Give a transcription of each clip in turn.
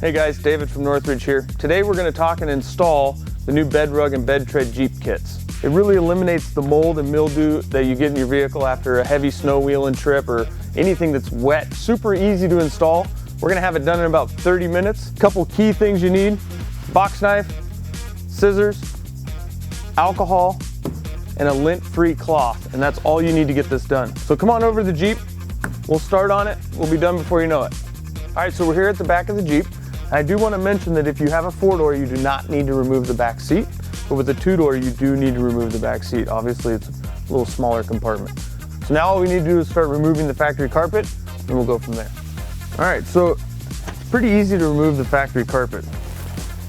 Hey guys, David from Northridge here. Today we're going to talk and install the new BedRug and BedTred Jeep kits. It really eliminates the mold and mildew that you get in your vehicle after a heavy snow wheeling trip or anything that's wet. Super easy to install. We're going to have it done in about 30 minutes. Couple key things you need: box knife, scissors, alcohol, and a lint-free cloth. And that's all you need to get this done. So come on over to the Jeep. We'll start on it. We'll be done before you know it. All right, so we're here at the back of the Jeep. I do want to mention that if you have a 4-door, you do not need to remove the back seat, but with a 2-door, you do need to remove the back seat. Obviously, it's a little smaller compartment. So now all we need to do is start removing the factory carpet, and we'll go from there. All right, so it's pretty easy to remove the factory carpet.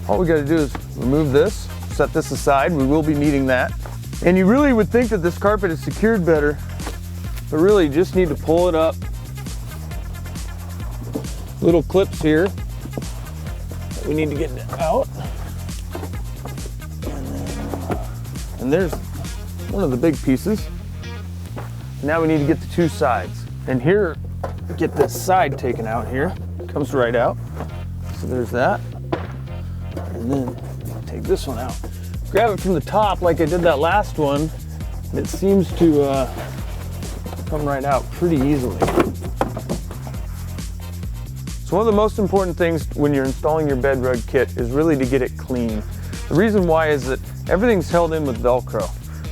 All we got to do is remove this, set this aside. We will be needing that. And you really would think that this carpet is secured better, but really you just need to pull it up. Little clips here. We need to get it out. And there's one of the big pieces. Now we need to get the two sides. And here, get this side taken out here. Comes right out. So there's that. And then take this one out. Grab it from the top like I did that last one. And it seems to come right out pretty easily. So one of the most important things when you're installing your BedRug kit is really to get it clean. The reason why is that everything's held in with Velcro.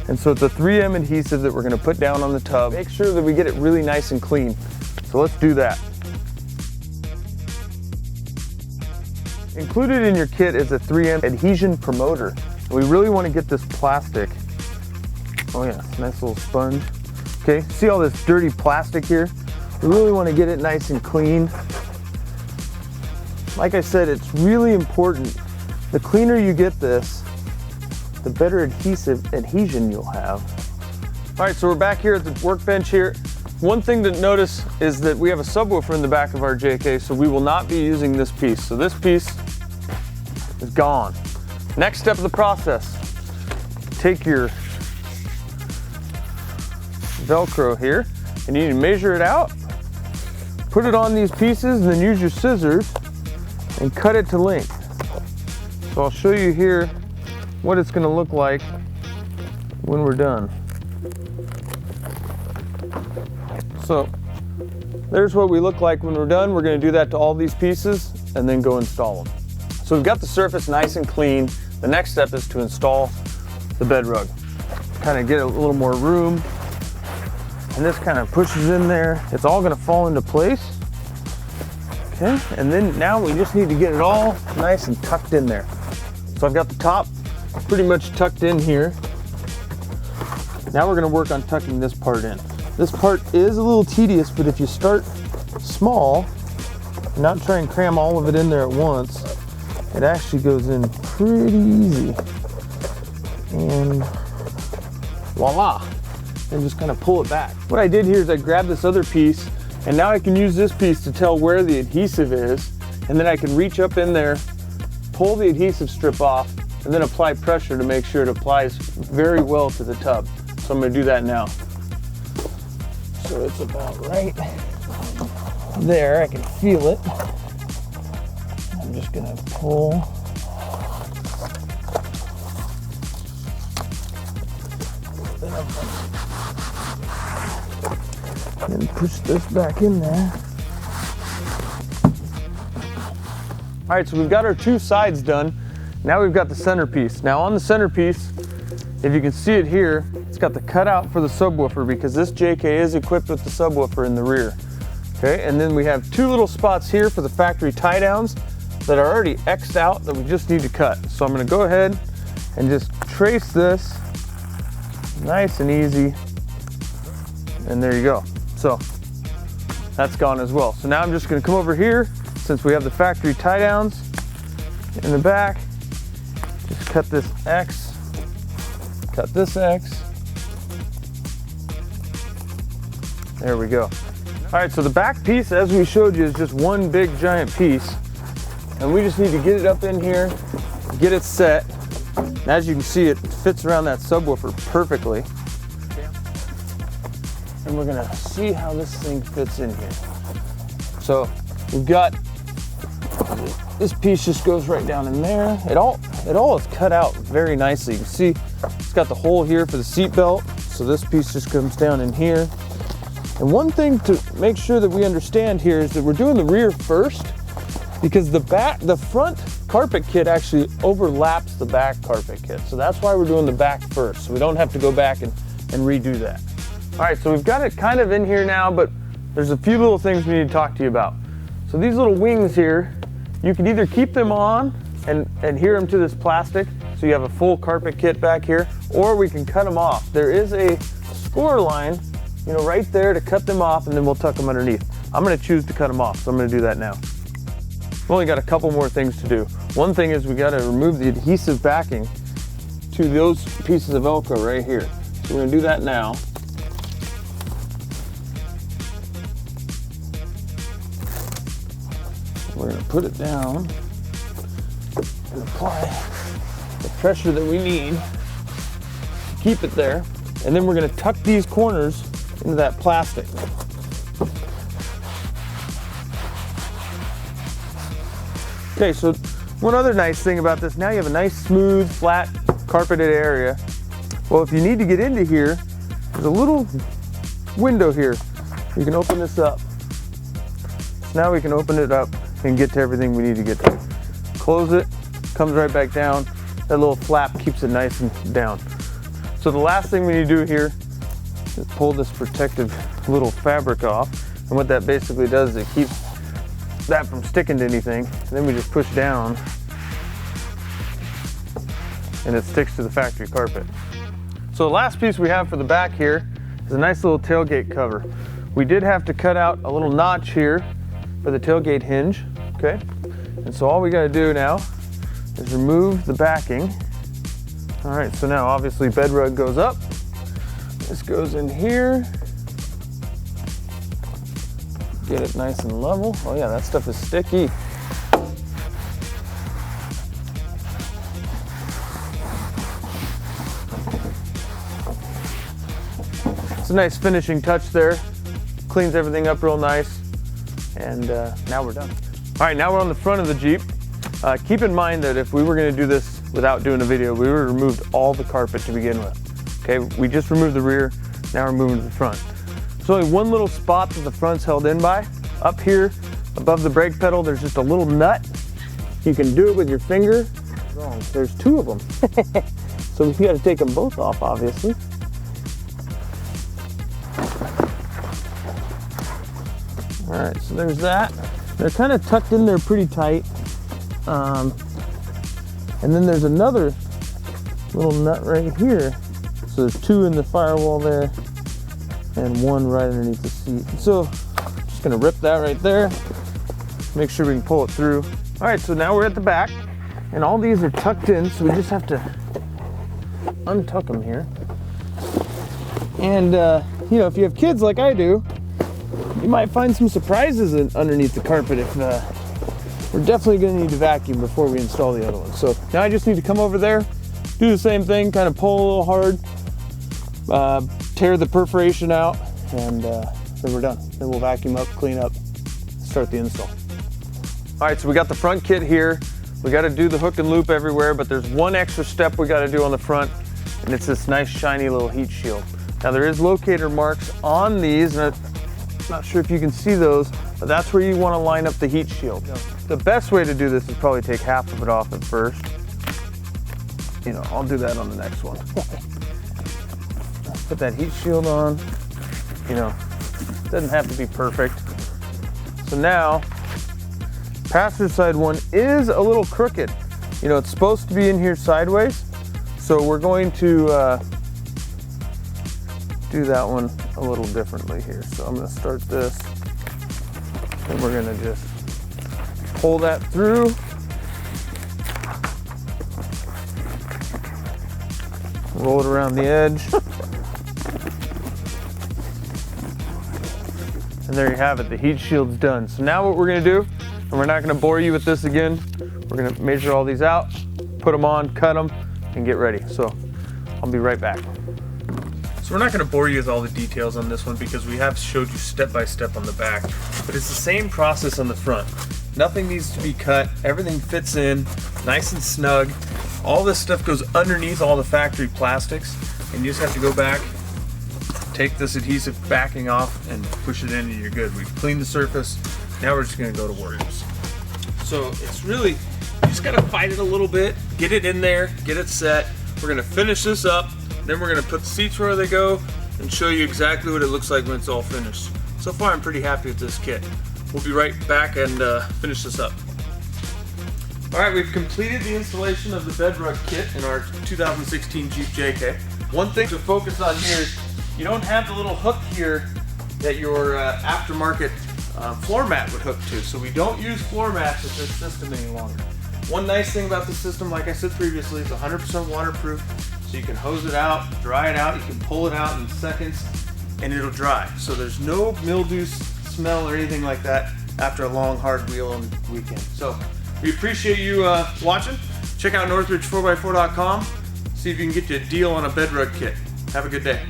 And so it's a 3M adhesive that we're going to put down on the tub. Make sure that we get it really nice and clean. So let's do that. Included in your kit is a 3M adhesion promoter. We really want to get this plastic. Oh yeah, nice little sponge. Okay, see all this dirty plastic here? We really want to get it nice and clean. Like I said, it's really important. The cleaner you get this, the better adhesion you'll have. All right, so we're back here at the workbench here. One thing to notice is that we have a subwoofer in the back of our JK, so we will not be using this piece. So this piece is gone. Next step of the process, take your Velcro here, and you need to measure it out, put it on these pieces, and then use your scissors and cut it to length. So I'll show you here what it's going to look like when we're done. So there's what we look like when we're done. We're going to do that to all these pieces and then go install them. So we've got the surface nice and clean. The next step is to install the BedRug. Kind of get a little more room, and this kind of pushes in there. It's all going to fall into place. Okay, and then now we just need to get it all nice and tucked in there. So I've got the top pretty much tucked in here. Now we're going to work on tucking this part in. This part is a little tedious, but if you start small and not try and cram all of it in there at once, it actually goes in pretty easy. And voila, and just kind of pull it back. What I did here is I grabbed this other piece, and now I can use this piece to tell where the adhesive is, and then I can reach up in there, pull the adhesive strip off, and then apply pressure to make sure it applies very well to the tub. So I'm going to do that now. So it's about right there. I can feel it. I'm just going to pull. And push this back in there. All right, so we've got our two sides done. Now we've got the centerpiece. Now on the centerpiece, if you can see it here, it's got the cutout for the subwoofer because this JK is equipped with the subwoofer in the rear. Okay, and then we have two little spots here for the factory tie downs that are already X'd out that we just need to cut. So I'm gonna go ahead and just trace this nice and easy. And there you go. So that's gone as well. So now I'm just going to come over here, since we have the factory tie downs in the back, just cut this X, cut this X. There we go. All right, so the back piece, as we showed you, is just one big giant piece, and we just need to get it up in here, get it set. And as you can see, it fits around that subwoofer perfectly. And we're gonna see how this thing fits in here. So we've got This piece just goes right down in there. It all is cut out very nicely. You can see it's got the hole here for the seat belt, so this piece just comes down in here. And one thing to make sure that we understand here is that we're doing the rear first, because the front carpet kit actually overlaps the back carpet kit. So that's why we're doing the back first, so we don't have to go back and redo that. All right, so we've got it kind of in here now, but there's a few little things we need to talk to you about. So these little wings here, you can either keep them on and adhere them to this plastic, so you have a full carpet kit back here, or we can cut them off. There is a score line, you know, right there to cut them off, and then we'll tuck them underneath. I'm gonna choose to cut them off, so I'm gonna do that now. We've only got a couple more things to do. One thing is we gotta remove the adhesive backing to those pieces of Velcro right here. So we're gonna do that now. We're gonna put it down and apply the pressure that we need to keep it there. And then we're gonna tuck these corners into that plastic. Okay, so one other nice thing about this, now you have a nice smooth, flat, carpeted area. Well, if you need to get into here, there's a little window here. You can open this up. So now we can open it up and get to everything we need to get to. Close it, comes right back down. That little flap keeps it nice and down. So the last thing we need to do here is pull this protective little fabric off. And what that basically does is it keeps that from sticking to anything. And then we just push down and it sticks to the factory carpet. So the last piece we have for the back here is a nice little tailgate cover. We did have to cut out a little notch here for the tailgate hinge, okay? And so all we gotta do now is remove the backing. All right, so now obviously BedRug goes up. This goes in here. Get it nice and level. Oh yeah, that stuff is sticky. It's a nice finishing touch there. Cleans everything up real nice. And now we're done. All right, now we're on the front of the Jeep. Keep in mind that if we were gonna do this without doing a video, we would have removed all the carpet to begin with. Okay, we just removed the rear, now we're moving to the front. There's only one little spot that the front's held in by. Up here, above the brake pedal, there's just a little nut. You can do it with your finger. Wrong, there's two of them. So we gotta take them both off, obviously. All right, so there's that. They're kind of tucked in there pretty tight. And then there's another little nut right here. So there's two in the firewall there and one right underneath the seat. So I'm just gonna rip that right there. Make sure we can pull it through. All right, so now we're at the back and all these are tucked in. So we just have to untuck them here. And you know, if you have kids like I do, you might find some surprises underneath the carpet if we're definitely going to need to vacuum before we install the other one. So now I just need to come over there, do the same thing, kind of pull a little hard, tear the perforation out, and then we're done. Then we'll vacuum up, clean up, start the install. All right, so we got the front kit here. We got to do the hook and loop everywhere, but there's one extra step we got to do on the front, and it's this nice shiny little heat shield. Now there is locator marks on these, and I'm not sure if you can see those, but that's where you want to line up the heat shield. The best way to do this is probably take half of it off at first. You know, I'll do that on the next one. Put that heat shield on. You know, it doesn't have to be perfect. So now, passenger side one is a little crooked. You know, it's supposed to be in here sideways. So we're going to do that one a little differently here. So I'm going to start this, and we're going to just pull that through. Roll it around the edge. And there you have it, the heat shield's done. So now what we're gonna do, and we're not gonna bore you with this again, we're gonna measure all these out, put them on, cut them, and get ready. So I'll be right back. So we're not gonna bore you with all the details on this one because we have showed you step by step on the back, but it's the same process on the front. Nothing needs to be cut. Everything fits in nice and snug. All this stuff goes underneath all the factory plastics, and you just have to go back, take this adhesive backing off, and push it in, and you're good. We've cleaned the surface. Now we're just gonna go to Warriors. So it's really, you just gotta fight it a little bit, get it in there, get it set. We're gonna finish this up, then we're gonna put the seats where they go and show you exactly what it looks like when it's all finished. So far, I'm pretty happy with this kit. We'll be right back and finish this up. All right, we've completed the installation of the BedRug kit in our 2016 Jeep JK. One thing to focus on here is you don't have the little hook here that your aftermarket floor mat would hook to. So we don't use floor mats with this system any longer. One nice thing about the system, like I said previously, it's 100% waterproof. So you can hose it out, dry it out, you can pull it out in seconds, and it'll dry. So there's no mildew smell or anything like that after a long, hard wheel on the weekend. So we appreciate you watching. Check out northridge4x4.com. See if you can get you a deal on a BedRug kit. Have a good day.